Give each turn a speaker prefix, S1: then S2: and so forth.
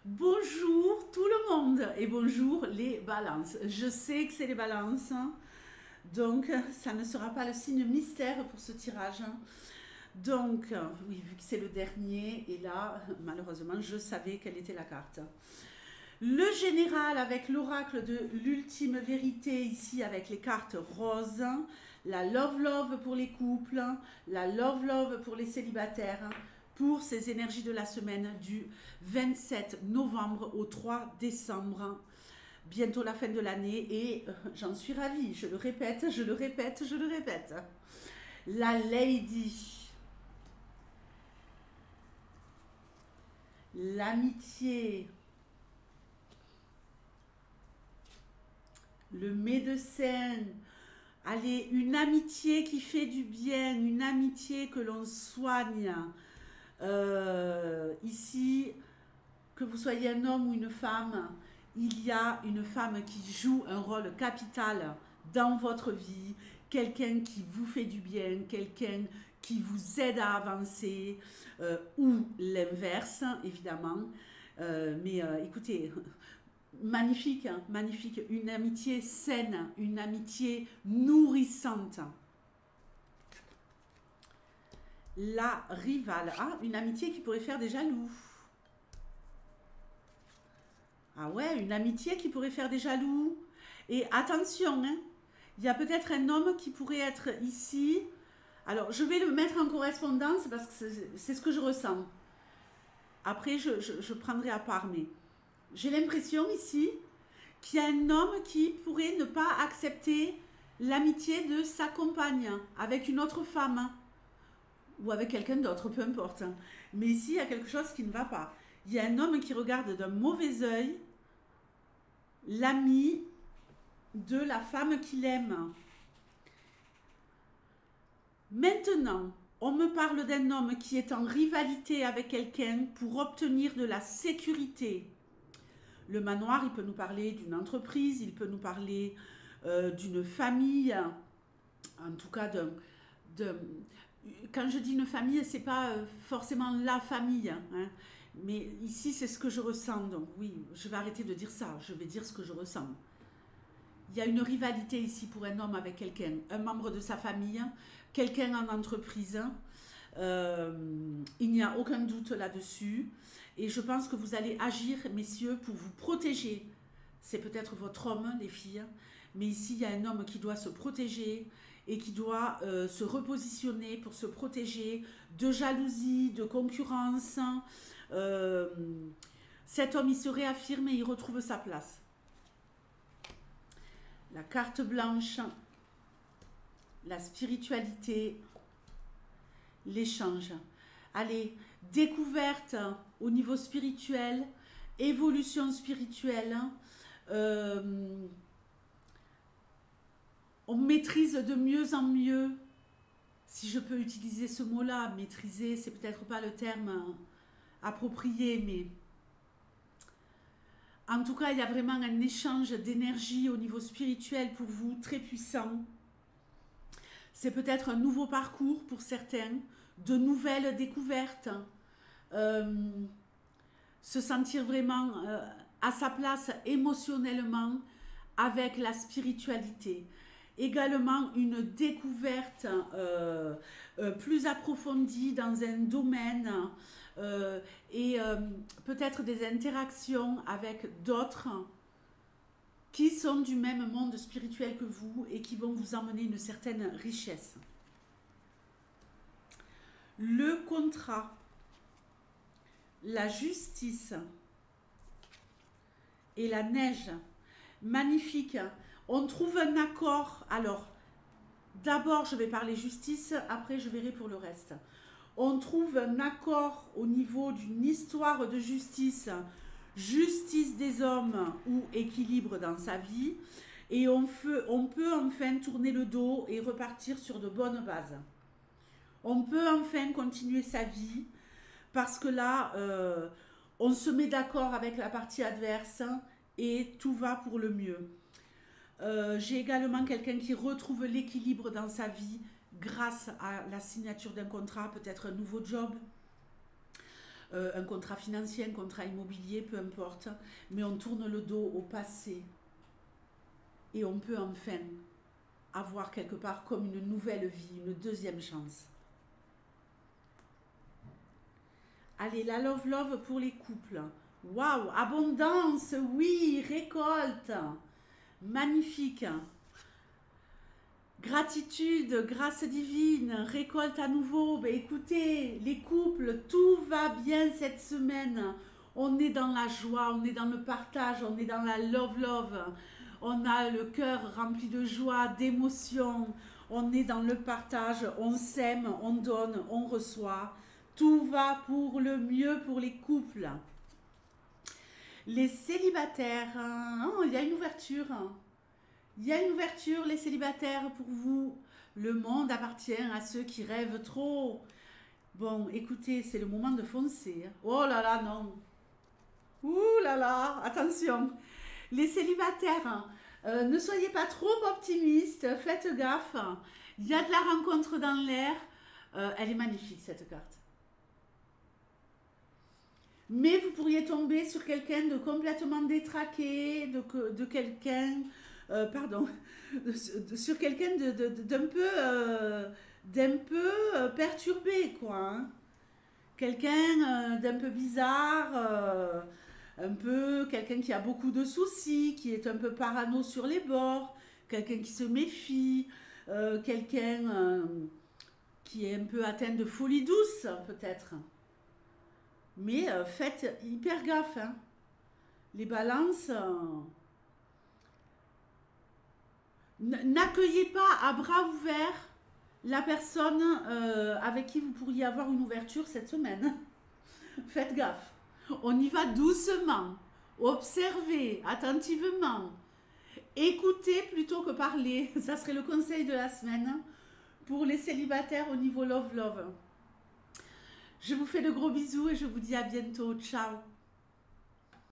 S1: Bonjour tout le monde et bonjour les balances. Je sais que c'est les balances, hein, donc ça ne sera pas le signe mystère pour ce tirage, hein. Donc, oui, vu que c'est le dernier, et là, malheureusement, je savais quelle était la carte. Le général avec l'oracle de l'ultime vérité, ici avec les cartes roses, la love love pour les couples, la love love pour les célibataires, pour ces énergies de la semaine du 27 novembre au 3 décembre. Bientôt la fin de l'année et j'en suis ravie, je le répète, je le répète, je le répète. La Lady, l'amitié, le médecin. Allez, une amitié qui fait du bien, une amitié que l'on soigne. Ici, que vous soyez un homme ou une femme, il y a une femme qui joue un rôle capital dans votre vie, quelqu'un qui vous fait du bien, quelqu'un qui vous aide à avancer, ou l'inverse, évidemment. Écoutez, magnifique, hein, magnifique, une amitié saine, une amitié nourrissante. La rivale, ah, une amitié qui pourrait faire des jaloux. Ah ouais, une amitié qui pourrait faire des jaloux. Et attention, hein, il y a peut-être un homme qui pourrait être ici. Alors, je vais le mettre en correspondance parce que c'est ce que je ressens. Après, je prendrai à part, mais j'ai l'impression ici qu'il y a un homme qui pourrait ne pas accepter l'amitié de sa compagne avec une autre femme ou avec quelqu'un d'autre, peu importe. Mais ici, il y a quelque chose qui ne va pas. Il y a un homme qui regarde d'un mauvais œil l'ami de la femme qu'il aime. Maintenant, on me parle d'un homme qui est en rivalité avec quelqu'un pour obtenir de la sécurité. Le manoir, il peut nous parler d'une entreprise, il peut nous parler d'une famille, en tout cas quand je dis une famille, c'est pas forcément la famille, hein, mais ici c'est ce que je ressens. Donc oui, je vais arrêter de dire ça, je vais dire ce que je ressens. Il y a une rivalité ici pour un homme avec quelqu'un, un membre de sa famille, quelqu'un en entreprise. Il n'y a aucun doute là-dessus. Et je pense que vous allez agir, messieurs, pour vous protéger. C'est peut-être votre homme, les filles, mais ici, il y a un homme qui doit se protéger et qui doit se repositionner pour se protéger de jalousie, de concurrence. Euh, Cet homme, il se réaffirme et il retrouve sa place. La carte blanche, la spiritualité, l'échange. Allez, découverte au niveau spirituel, évolution spirituelle. Euh, on maîtrise de mieux en mieux, si je peux utiliser ce mot-là, maîtriser, c'est peut-être pas le terme approprié, mais en tout cas, il y a vraiment un échange d'énergie au niveau spirituel pour vous, très puissant. C'est peut-être un nouveau parcours pour certains, de nouvelles découvertes, euh, se sentir vraiment à sa place émotionnellement avec la spiritualité. Également une découverte plus approfondie dans un domaine et peut-être des interactions avec d'autres qui sont du même monde spirituel que vous et qui vont vous emmener une certaine richesse. Le contrat, la justice et la neige, magnifique. On trouve un accord. Alors, d'abord, je vais parler justice, après je verrai pour le reste. On trouve un accord au niveau d'une histoire de justice, justice des hommes ou équilibre dans sa vie, et on peut enfin tourner le dos et repartir sur de bonnes bases. On peut enfin continuer sa vie parce que là, on se met d'accord avec la partie adverse et tout va pour le mieux. J'ai également quelqu'un qui retrouve l'équilibre dans sa vie grâce à la signature d'un contrat, peut-être un nouveau job, un contrat financier, un contrat immobilier, peu importe, mais on tourne le dos au passé et on peut enfin avoir quelque part comme une nouvelle vie, une deuxième chance. Allez, la love love pour les couples. Waouh, abondance, oui, récolte. Magnifique. Gratitude, grâce divine, récolte à nouveau. Ben, écoutez, les couples, tout va bien cette semaine. On est dans la joie, on est dans le partage, on est dans la love love. On a le cœur rempli de joie, d'émotion. On est dans le partage, on s'aime, on donne, on reçoit. Tout va pour le mieux pour les couples. Les célibataires, oh, il y a une ouverture. Il y a une ouverture, les célibataires, pour vous. Le monde appartient à ceux qui rêvent trop. Bon, écoutez, c'est le moment de foncer. Oh là là, non. Ouh là là, attention. Les célibataires, ne soyez pas trop optimistes, faites gaffe. Il y a de la rencontre dans l'air. Elle est magnifique, cette carte. Mais vous pourriez tomber sur quelqu'un de complètement détraqué, de quelqu'un, pardon, sur quelqu'un d'un peu perturbé, quoi. Hein. Quelqu'un d'un peu bizarre, quelqu'un qui a beaucoup de soucis, qui est un peu parano sur les bords, quelqu'un qui se méfie, quelqu'un qui est un peu atteint de folie douce, peut-être. Mais faites hyper gaffe. Hein. Les balances, n'accueillez pas à bras ouverts la personne avec qui vous pourriez avoir une ouverture cette semaine. Faites gaffe. On y va doucement. Observez attentivement. Écoutez plutôt que parler. Ça serait le conseil de la semaine pour les célibataires au niveau love love. Je vous fais de gros bisous et je vous dis à bientôt. Ciao.